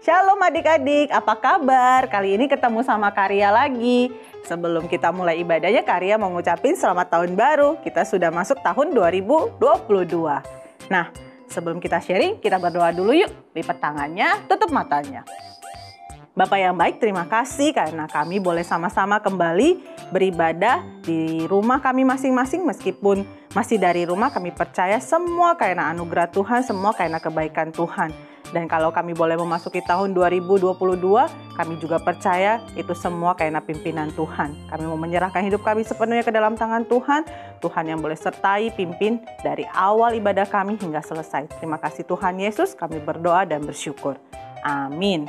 Shalom adik-adik, apa kabar? Kali ini ketemu sama Karya lagi. Sebelum kita mulai ibadahnya, Karya mau ngucapin selamat tahun baru. Kita sudah masuk tahun 2022. Nah, sebelum kita sharing, kita berdoa dulu yuk. Lipat tangannya, tutup matanya. Bapak yang baik, terima kasih karena kami boleh sama-sama kembali beribadah di rumah kami masing-masing. Meskipun masih dari rumah, kami percaya semua karena anugerah Tuhan, semua karena kebaikan Tuhan. Dan kalau kami boleh memasuki tahun 2022, kami juga percaya itu semua karena pimpinan Tuhan. Kami mau menyerahkan hidup kami sepenuhnya ke dalam tangan Tuhan. Tuhan yang boleh sertai, pimpin dari awal ibadah kami hingga selesai. Terima kasih Tuhan Yesus, kami berdoa dan bersyukur. Amin.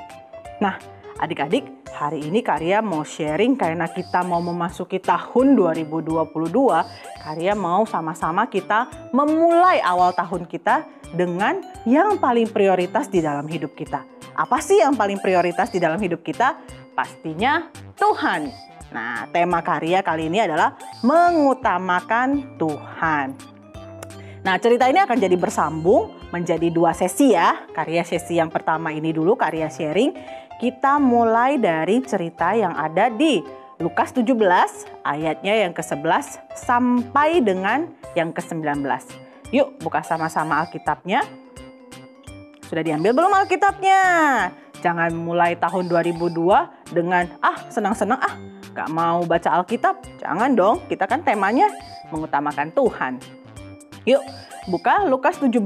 Nah, adik-adik, hari ini Karya mau sharing karena kita mau memasuki tahun 2022. Karya mau sama-sama kita memulai awal tahun kita dengan yang paling prioritas di dalam hidup kita. Apa sih yang paling prioritas di dalam hidup kita? Pastinya Tuhan. Nah, tema Karya kali ini adalah mengutamakan Tuhan. Nah, cerita ini akan jadi bersambung menjadi 2 sesi ya. Karya sesi yang pertama ini dulu, Karya sharing. Kita mulai dari cerita yang ada di Lukas 17 ayatnya yang ke-11 sampai dengan yang ke-19. Yuk buka sama-sama Alkitabnya. Sudah diambil belum Alkitabnya? Jangan mulai tahun 2002 dengan senang-senang gak mau baca Alkitab. Jangan dong, kita kan temanya mengutamakan Tuhan. Yuk buka Lukas 17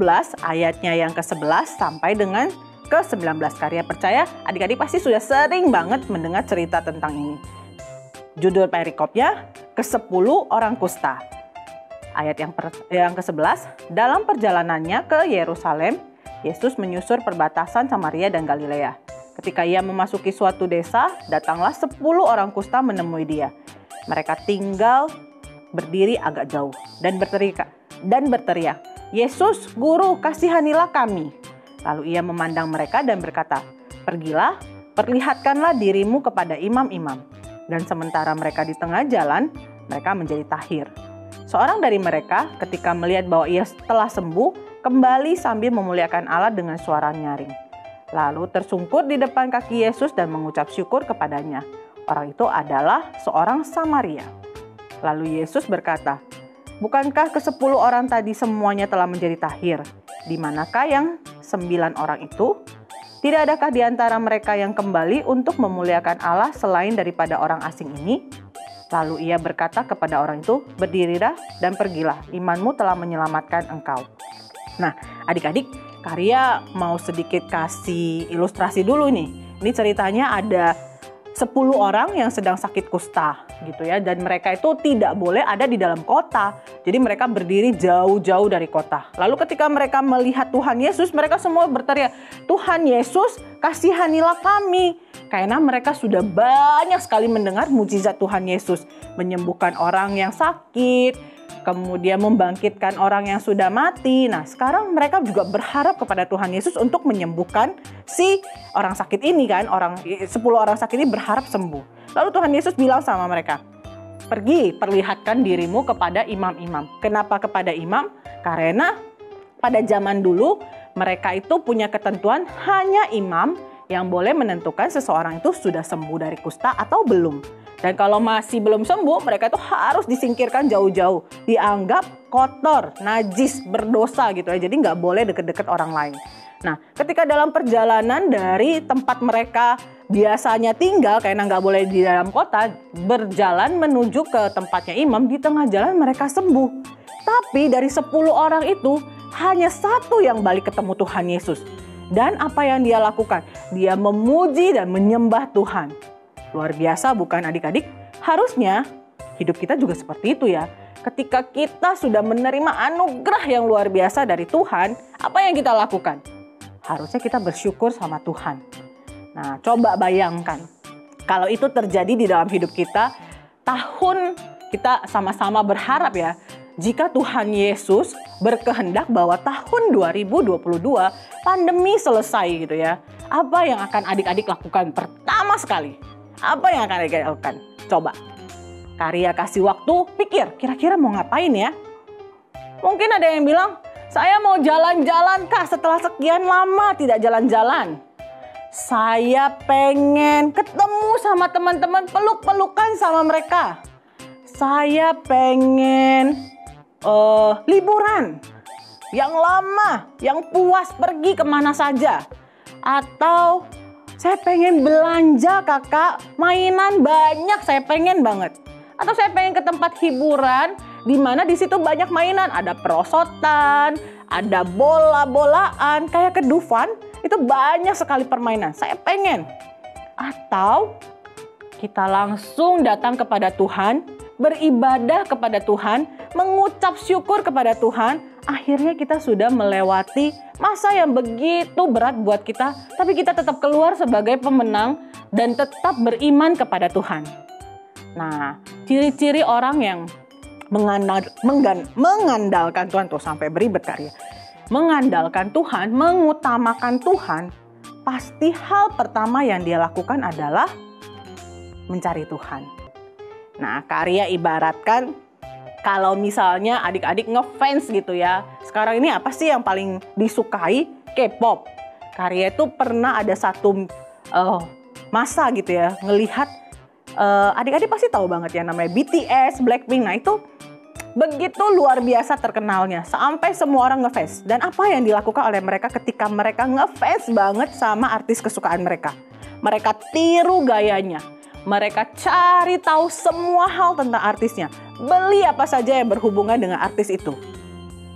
ayatnya yang ke-11 sampai dengan ke-19. Karya percaya adik-adik pasti sudah sering banget mendengar cerita tentang ini. Judul perikopnya ke-10 orang kusta. Ayat yang ke-11, dalam perjalanannya ke Yerusalem, Yesus menyusur perbatasan Samaria dan Galilea. Ketika ia memasuki suatu desa, datanglah 10 orang kusta menemui dia. Mereka tinggal berdiri agak jauh dan berteriak, "Yesus, Guru, kasihanilah kami." Lalu ia memandang mereka dan berkata, "Pergilah, perlihatkanlah dirimu kepada imam-imam." Dan sementara mereka di tengah jalan, mereka menjadi tahir. Seorang dari mereka ketika melihat bahwa ia telah sembuh, kembali sambil memuliakan Allah dengan suara nyaring. Lalu tersungkur di depan kaki Yesus dan mengucap syukur kepadanya. Orang itu adalah seorang Samaria. Lalu Yesus berkata, "Bukankah ke-10 orang tadi semuanya telah menjadi tahir? Di manakah yang 9 orang itu? Tidak adakah di antara mereka yang kembali untuk memuliakan Allah selain daripada orang asing ini?" Lalu ia berkata kepada orang itu, "Berdirilah dan pergilah, imanmu telah menyelamatkan engkau." Nah, adik-adik, Karya mau sedikit kasih ilustrasi dulu nih. Ini ceritanya ada 10 orang yang sedang sakit kusta gitu ya, dan mereka itu tidak boleh ada di dalam kota. Jadi mereka berdiri jauh-jauh dari kota. Lalu ketika mereka melihat Tuhan Yesus, mereka semua berteriak, "Tuhan Yesus, kasihanilah kami." Karena mereka sudah banyak sekali mendengar mujizat Tuhan Yesus, menyembuhkan orang yang sakit, kemudian membangkitkan orang yang sudah mati. Nah, sekarang mereka juga berharap kepada Tuhan Yesus untuk menyembuhkan si orang sakit ini kan. 10 orang sakit ini berharap sembuh. Lalu Tuhan Yesus bilang sama mereka, "Pergi, perlihatkan dirimu kepada imam-imam." Kenapa kepada imam? Karena pada zaman dulu mereka itu punya ketentuan hanya imam yang boleh menentukan seseorang itu sudah sembuh dari kusta atau belum. Dan kalau masih belum sembuh, mereka itu harus disingkirkan jauh-jauh. Dianggap kotor, najis, berdosa gitu ya. Jadi nggak boleh deket-deket orang lain. Nah, ketika dalam perjalanan dari tempat mereka biasanya tinggal, karena nggak boleh di dalam kota, berjalan menuju ke tempatnya imam, di tengah jalan mereka sembuh. Tapi dari 10 orang itu, hanya 1 yang balik ketemu Tuhan Yesus. Dan apa yang dia lakukan? Dia memuji dan menyembah Tuhan. Luar biasa bukan adik-adik? Harusnya hidup kita juga seperti itu ya. Ketika kita sudah menerima anugerah yang luar biasa dari Tuhan, apa yang kita lakukan? Harusnya kita bersyukur sama Tuhan. Nah, coba bayangkan. Kalau itu terjadi di dalam hidup kita, kita sama-sama berharap ya, jika Tuhan Yesus berkehendak bahwa tahun 2022 pandemi selesai gitu ya. Apa yang akan adik-adik lakukan pertama sekali? Apa yang akan adik-adik lakukan? Coba. Karya kasih waktu, pikir kira-kira mau ngapain ya? Mungkin ada yang bilang, "Saya mau jalan-jalan Kak, setelah sekian lama tidak jalan-jalan." Saya pengen ketemu sama teman-teman, peluk-pelukan sama mereka. Saya pengen liburan yang lama, yang puas pergi kemana saja. Atau saya pengen belanja kakak, mainan banyak, saya pengen banget. Atau saya pengen ke tempat hiburan, di mana di situ banyak mainan, ada perosotan, ada bola-bolaan, kayak ke Dufan, itu banyak sekali permainan. Saya pengen. Atau kita langsung datang kepada Tuhan, beribadah kepada Tuhan, mengucap syukur kepada Tuhan. Akhirnya kita sudah melewati masa yang begitu berat buat kita, tapi kita tetap keluar sebagai pemenang dan tetap beriman kepada Tuhan. Nah, ciri-ciri orang yang mengandalkan Tuhan, tuh sampai beribet karya. Mengandalkan Tuhan, mengutamakan Tuhan, pasti hal pertama yang dia lakukan adalah mencari Tuhan. Nah, karya ibaratkan kalau misalnya adik-adik ngefans gitu ya. Sekarang ini apa sih yang paling disukai? K-pop. Karya itu pernah ada satu masa gitu ya, ngelihat adik-adik pasti tahu banget ya namanya BTS, Blackpink. Nah itu begitu luar biasa terkenalnya sampai semua orang ngefans. Dan apa yang dilakukan oleh mereka ketika mereka ngefans banget sama artis kesukaan mereka? Mereka tiru gayanya. Mereka cari tahu semua hal tentang artisnya. Beli apa saja yang berhubungan dengan artis itu.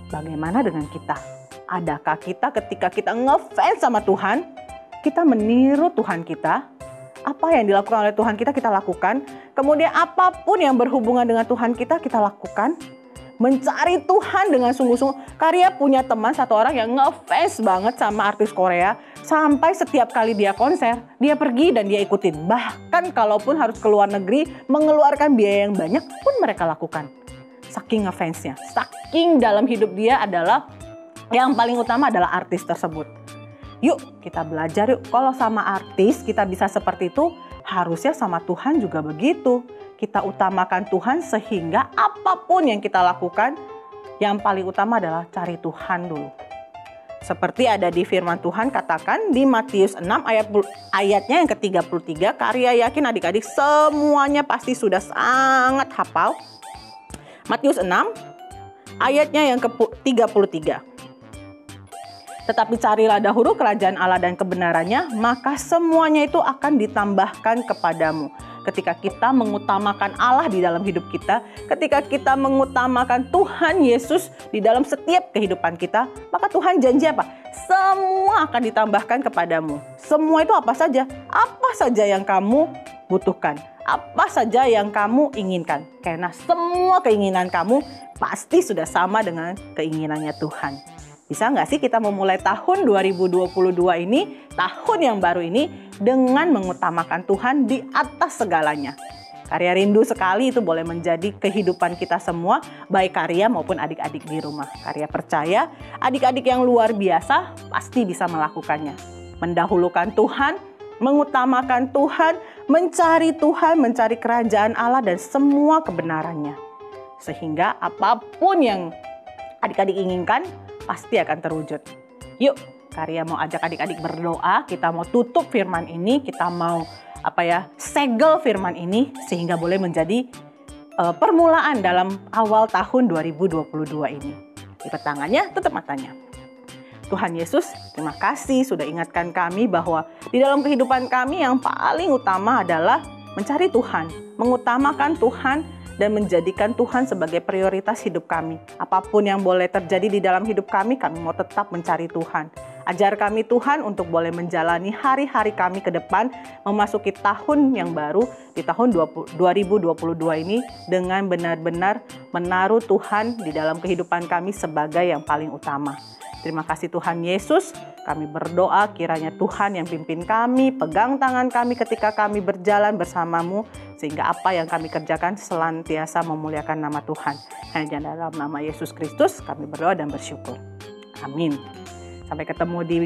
Bagaimana dengan kita? Adakah kita ketika kita ngefans sama Tuhan, kita meniru Tuhan kita? Apa yang dilakukan oleh Tuhan kita lakukan. Kemudian apapun yang berhubungan dengan Tuhan kita lakukan. Mencari Tuhan dengan sungguh-sungguh. Karya punya teman satu orang yang ngefans banget sama artis Korea. Sampai setiap kali dia konser, dia pergi dan dia ikutin. Bahkan kalaupun harus ke luar negeri, mengeluarkan biaya yang banyak pun mereka lakukan. Saking ngefansnya. Saking dalam hidup dia adalah, yang paling utama adalah artis tersebut. Yuk kita belajar yuk, kalau sama artis kita bisa seperti itu, harusnya sama Tuhan juga begitu. Kita utamakan Tuhan sehingga apapun yang kita lakukan, yang paling utama adalah cari Tuhan dulu. Seperti ada di firman Tuhan katakan di Matius 6 ayatnya yang ke-33, Karya yakin adik-adik semuanya pasti sudah sangat hafal. Matius 6 ayatnya yang ke-33. Tetapi carilah dahulu kerajaan Allah dan kebenarannya, maka semuanya itu akan ditambahkan kepadamu. Ketika kita mengutamakan Allah di dalam hidup kita, ketika kita mengutamakan Tuhan Yesus di dalam setiap kehidupan kita, maka Tuhan janji apa? Semua akan ditambahkan kepadamu. Semua itu apa saja? Apa saja yang kamu butuhkan? Apa saja yang kamu inginkan? Karena semua keinginan kamu pasti sudah sama dengan keinginannya Tuhan. Bisa nggak sih kita memulai tahun 2022 ini, tahun yang baru ini, dengan mengutamakan Tuhan di atas segalanya? Karya rindu sekali itu boleh menjadi kehidupan kita semua, baik Karya maupun adik-adik di rumah. Karya percaya, adik-adik yang luar biasa pasti bisa melakukannya. Mendahulukan Tuhan, mengutamakan Tuhan, mencari kerajaan Allah dan semua kebenarannya. Sehingga apapun yang adik-adik inginkan, pasti akan terwujud. Yuk, Karya mau ajak adik-adik berdoa, kita mau tutup firman ini, kita mau segel firman ini sehingga boleh menjadi permulaan dalam awal tahun 2022 ini. Lipat tangannya, tutup matanya. Tuhan Yesus, terima kasih sudah ingatkan kami bahwa di dalam kehidupan kami yang paling utama adalah mencari Tuhan, mengutamakan Tuhan, dan menjadikan Tuhan sebagai prioritas hidup kami. Apapun yang boleh terjadi di dalam hidup kami mau tetap mencari Tuhan. Ajar kami Tuhan untuk boleh menjalani hari-hari kami ke depan, memasuki tahun yang baru di tahun 2022 ini dengan benar-benar menaruh Tuhan di dalam kehidupan kami sebagai yang paling utama. Terima kasih Tuhan Yesus, kami berdoa kiranya Tuhan yang pimpin kami, pegang tangan kami ketika kami berjalan bersamamu, sehingga apa yang kami kerjakan senantiasa memuliakan nama Tuhan. Hanya dalam nama Yesus Kristus kami berdoa dan bersyukur. Amin. Sampai ketemu di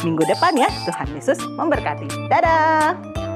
minggu depan ya. Tuhan Yesus memberkati. Dadah!